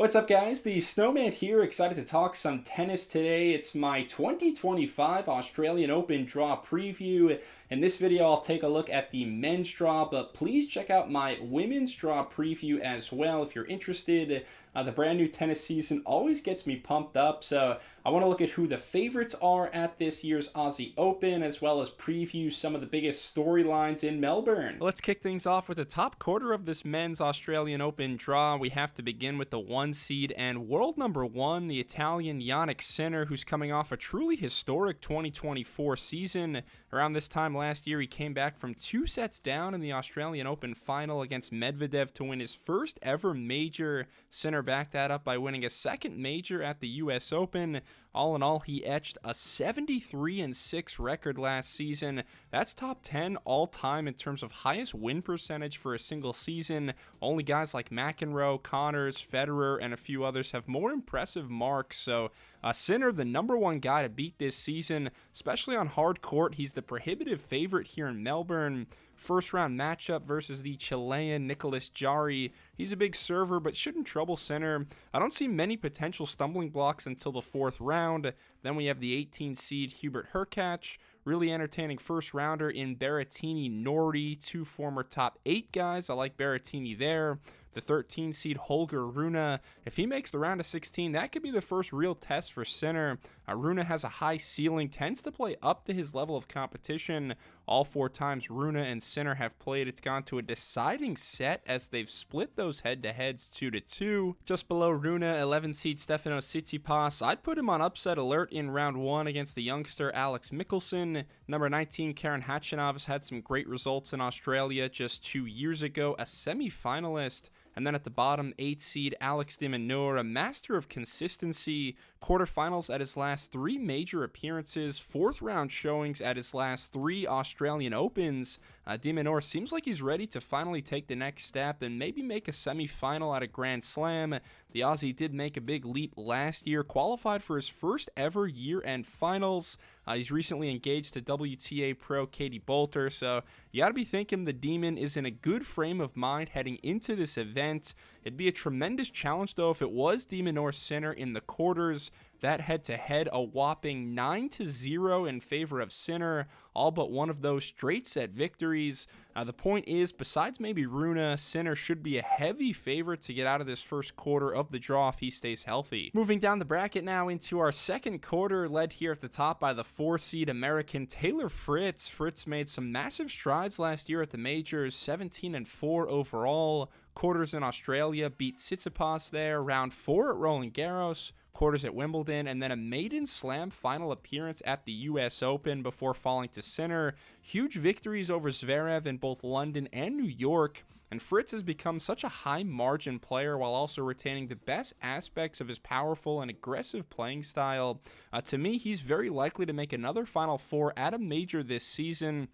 What's up, guys? The Snowman here, excited to talk some tennis today. It's my 2025 Australian Open draw preview. In this video, I'll take a look at the men's draw, but please check out my women's draw preview as well if you're interested. The brand new tennis season always gets me pumped up, so I want to look at who the favorites are at this year's Aussie Open, as well as preview some of the biggest storylines in Melbourne. Let's kick things off with the top quarter of this men's Australian Open draw. We have to begin with the 1 seed and world number 1, the Italian Jannik Sinner, who's coming off a truly historic 2024 season. Around this time last year, he came back from 2 sets down in the Australian Open final against Medvedev to win his first ever major. Sinner backed that up by winning a second major at the US Open. All in all, he etched a 73-6 record last season. That's top 10 all-time in terms of highest win percentage for a single season. Only guys like McEnroe, Connors, Federer, and a few others have more impressive marks. So Sinner, the number 1 guy to beat this season, especially on hard court. He's the prohibitive favorite here in Melbourne. First round matchup versus the Chilean Nicolas Jarry. He's a big server, but shouldn't trouble Sinner. I don't see many potential stumbling blocks until the 4th round. Then we have the 18 seed Hubert Hurkacz. Really entertaining first rounder in Berrettini Norrie, 2 former top 8 guys. I like Berrettini there. The 13 seed Holger Rune. If he makes the round of 16, that could be the first real test for Sinner. Rune has a high ceiling, tends to play up to his level of competition. All 4 times Rune and Sinner have played, it's gone to a deciding set as they've split those head-to-heads 2-2. Just below Rune, 11 seed Stefanos Tsitsipas. I'd put him on upset alert in round 1 against the youngster Alex Michelsen. Number 19 Karen Khachanov has had some great results in Australia just 2 years ago, a semi-finalist. And then at the bottom, 8 seed Alex de Minaur, a master of consistency. Quarterfinals at his last 3 major appearances, 4th round showings at his last 3 Australian Opens. De Minaur seems like he's ready to finally take the next step and maybe make a semi-final at a Grand Slam. The Aussie did make a big leap last year, qualified for his first ever year-end finals. He's recently engaged to WTA pro Katie Boulter, so you got to be thinking the Demon is in a good frame of mind heading into this event. It'd be a tremendous challenge, though, if it was de Minaur Sinner in the quarters. That head-to-head, a whopping 9-0 in favor of Sinner, all but one of those straight-set victories. The point is, besides maybe Rune, Sinner should be a heavy favorite to get out of this first quarter of the draw if he stays healthy. Moving down the bracket now into our second quarter, led here at the top by the 4-seed American Taylor Fritz. Fritz made some massive strides last year at the majors, 17-4 overall. Quarters in Australia, beat Tsitsipas there, round 4 at Roland Garros, quarters at Wimbledon, and then a maiden slam final appearance at the US Open before falling to Sinner. Huge victories over Zverev in both London and New York, and Fritz has become such a high margin player while also retaining the best aspects of his powerful and aggressive playing style. To me, he's very likely to make another Final Four at a major this season.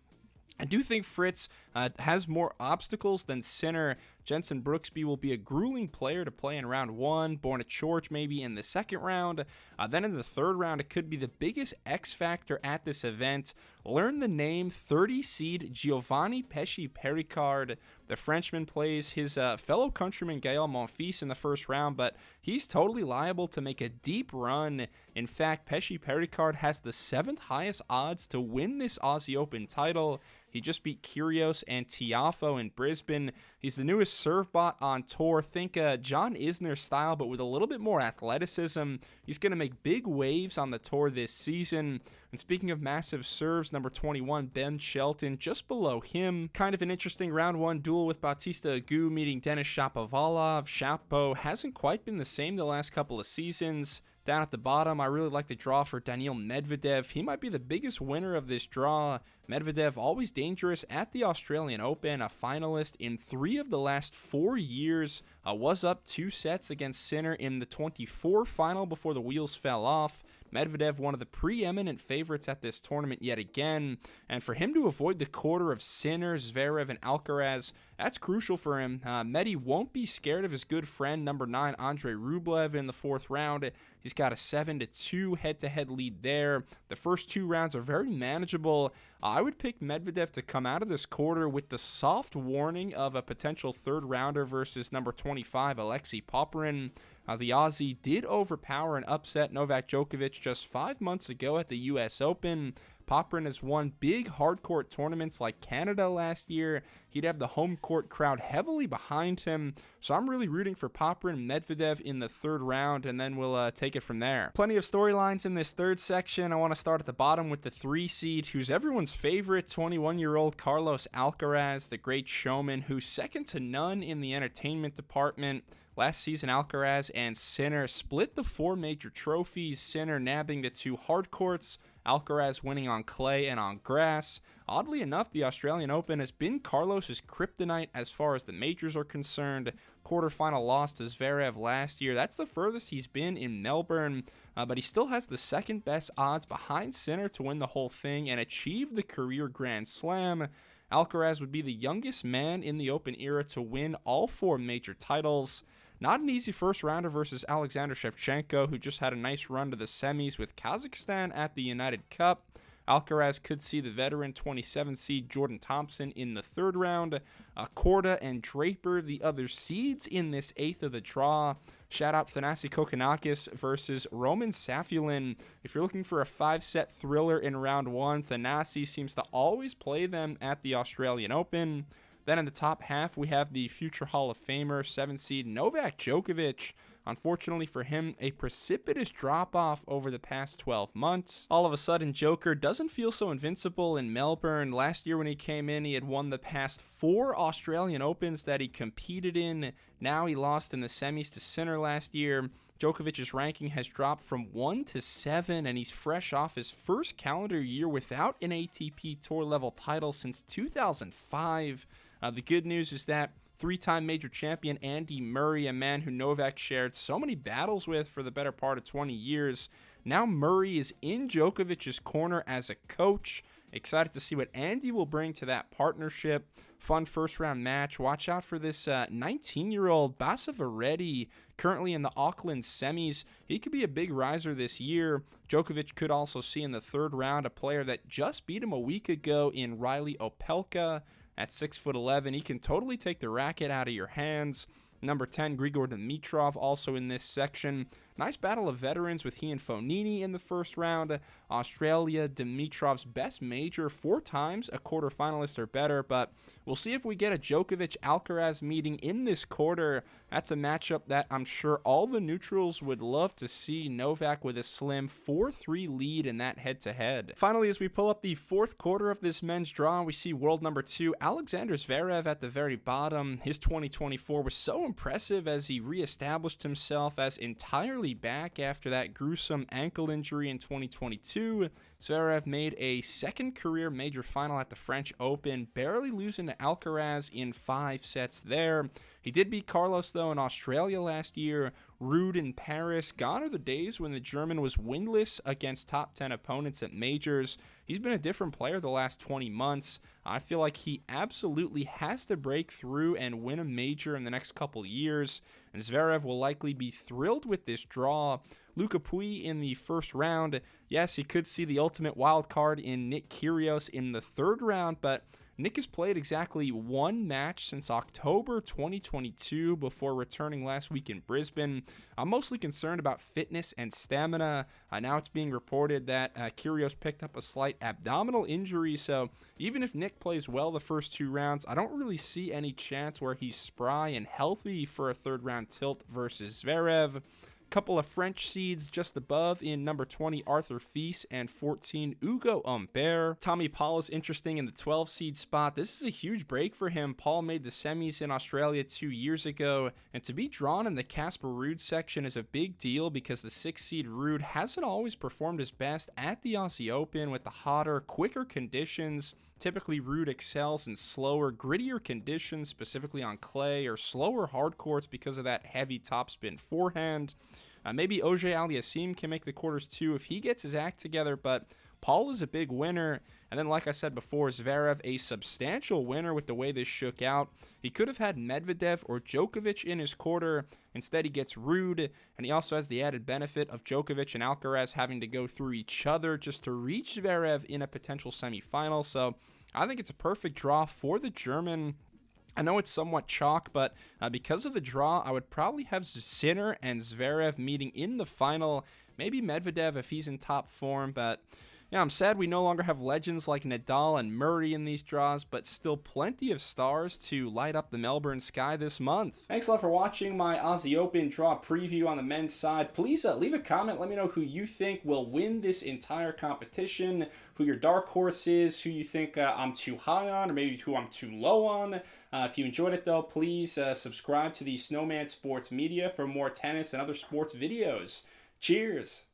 I do think Fritz has more obstacles than Sinner. Jensen Brooksby will be a grueling player to play in round 1, Borna Coric maybe in the 2nd round. Then in the 3rd round, it could be the biggest X factor at this event. Learn the name 30 seed Giovanni Pesci Pericard. The Frenchman plays his fellow countryman Gael Monfils in the 1st round, but he's totally liable to make a deep run. In fact, Pesci Pericard has the 7th highest odds to win this Aussie Open title. He just beat Kyrgios and Tiafoe in Brisbane. He's the newest serve bot on tour. Think John Isner style, but with a little bit more athleticism. He's going to make big waves on the tour this season. And speaking of massive serves, number 21, Ben Shelton, just below him. Kind of an interesting round 1 duel with Bautista Agut meeting Denis Shapovalov. Shapo hasn't quite been the same the last couple of seasons. Down at the bottom, I really like the draw for Daniil Medvedev. He might be the biggest winner of this draw. Medvedev, always dangerous at the Australian Open, a finalist in 3 of the last 4 years. Was up 2 sets against Sinner in the 24 final before the wheels fell off. Medvedev, one of the preeminent favorites at this tournament yet again, and for him to avoid the quarter of Sinner, Zverev, and Alcaraz, that's crucial for him. Medi won't be scared of his good friend, number 9, Andrei Rublev in the 4th round. He's got a 7-2 head-to-head lead there. The first 2 rounds are very manageable. I would pick Medvedev to come out of this quarter with the soft warning of a potential 3rd rounder versus number 25, Alexei Popyrin. The Aussie did overpower and upset Novak Djokovic just 5 months ago at the US Open. Popyrin has won big hardcourt tournaments like Canada last year. He'd have the home court crowd heavily behind him. So I'm really rooting for Popyrin and Medvedev in the third round, and then we'll take it from there. Plenty of storylines in this third section. I want to start at the bottom with the 3 seed, who's everyone's favorite, 21-year-old Carlos Alcaraz, the great showman, who's second to none in the entertainment department. Last season, Alcaraz and Sinner split the 4 major trophies, Sinner nabbing the 2 hard courts, Alcaraz winning on clay and on grass. Oddly enough, the Australian Open has been Carlos's kryptonite as far as the majors are concerned. Quarterfinal loss to Zverev last year. That's the furthest he's been in Melbourne, but he still has the second best odds behind Sinner to win the whole thing and achieve the career Grand Slam. Alcaraz would be the youngest man in the Open era to win all 4 major titles. Not an easy first rounder versus Alexander Shevchenko, who just had a nice run to the semis with Kazakhstan at the United Cup. Alcaraz could see the veteran 27 seed Jordan Thompson in the third round. Korda and Draper, the other seeds in this 8th of the draw. Shout out Thanasi Kokkinakis versus Roman Safulin. If you're looking for a 5-set thriller in round 1, Thanasi seems to always play them at the Australian Open. Then in the top half, we have the future Hall of Famer, 7 seed Novak Djokovic. Unfortunately for him, a precipitous drop-off over the past 12 months. All of a sudden, Joker doesn't feel so invincible in Melbourne. Last year when he came in, he had won the past 4 Australian Opens that he competed in. Now he lost in the semis to Sinner last year. Djokovic's ranking has dropped from 1 to 7, and he's fresh off his first calendar year without an ATP Tour level title since 2005. The good news is that 3-time major champion Andy Murray, a man who Novak shared so many battles with for the better part of 20 years, now Murray is in Djokovic's corner as a coach. Excited to see what Andy will bring to that partnership. Fun first-round match. Watch out for this 19-year-old Basaveretti, currently in the Auckland semis. He could be a big riser this year. Djokovic could also see in the third round a player that just beat him a week ago in Riley Opelka. At 6'11", he can totally take the racket out of your hands. Number 10, Grigor Dimitrov, also in this section. Nice battle of veterans with he and Fognini in the first round. Australia, Dimitrov's best major 4 times, a quarterfinalist or better, but we'll see if we get a Djokovic-Alcaraz meeting in this quarter. That's a matchup that I'm sure all the neutrals would love to see. Novak with a slim 4-3 lead in that head-to-head. Finally, as we pull up the 4th quarter of this men's draw, we see world number 2, Alexander Zverev at the very bottom. His 2024 was so impressive as he reestablished himself as entirely back after that gruesome ankle injury in 2022. Zverev made a second career major final at the French Open, barely losing to Alcaraz in 5 sets there. He did beat Carlos, though, in Australia last year. Rude in Paris. Gone are the days when the German was winless against top 10 opponents at majors. He's been a different player the last 20 months. I feel like he absolutely has to break through and win a major in the next couple years, and Zverev will likely be thrilled with this draw. Luca Pouille in the first round. Yes, he could see the ultimate wild card in Nick Kyrgios in the third round, but Nick has played exactly 1 match since October 2022 before returning last week in Brisbane. I'm mostly concerned about fitness and stamina. Now it's being reported that Kyrgios picked up a slight abdominal injury, so even if Nick plays well the first 2 rounds, I don't really see any chance where he's spry and healthy for a third round tilt versus Zverev. Couple of French seeds just above in number 20 Arthur Fils and 14 Hugo Humbert. Tommy Paul is interesting in the 12 seed spot. This is a huge break for him. Paul made the semis in Australia 2 years ago, and to be drawn in the Casper Ruud section is a big deal because the 6 seed Ruud hasn't always performed his best at the Aussie Open with the hotter, quicker conditions. Typically, Ruud excels in slower, grittier conditions, specifically on clay, or slower hard courts because of that heavy topspin forehand. Maybe Auger Aliassime can make the quarters too if he gets his act together, but Paul is a big winner. And then, like I said before, Zverev a substantial winner with the way this shook out. He could have had Medvedev or Djokovic in his quarter. Instead, he gets Ruud, and he also has the added benefit of Djokovic and Alcaraz having to go through each other just to reach Zverev in a potential semifinal. So I think it's a perfect draw for the German. I know it's somewhat chalk, but because of the draw, I would probably have Sinner and Zverev meeting in the final. Maybe Medvedev if he's in top form, but yeah, I'm sad we no longer have legends like Nadal and Murray in these draws, but still plenty of stars to light up the Melbourne sky this month. Thanks a lot for watching my Aussie Open draw preview on the men's side. Please leave a comment. Let me know who you think will win this entire competition, who your dark horse is, who you think I'm too high on, or maybe who I'm too low on. If you enjoyed it, though, please subscribe to the Snowman Sports Media for more tennis and other sports videos. Cheers!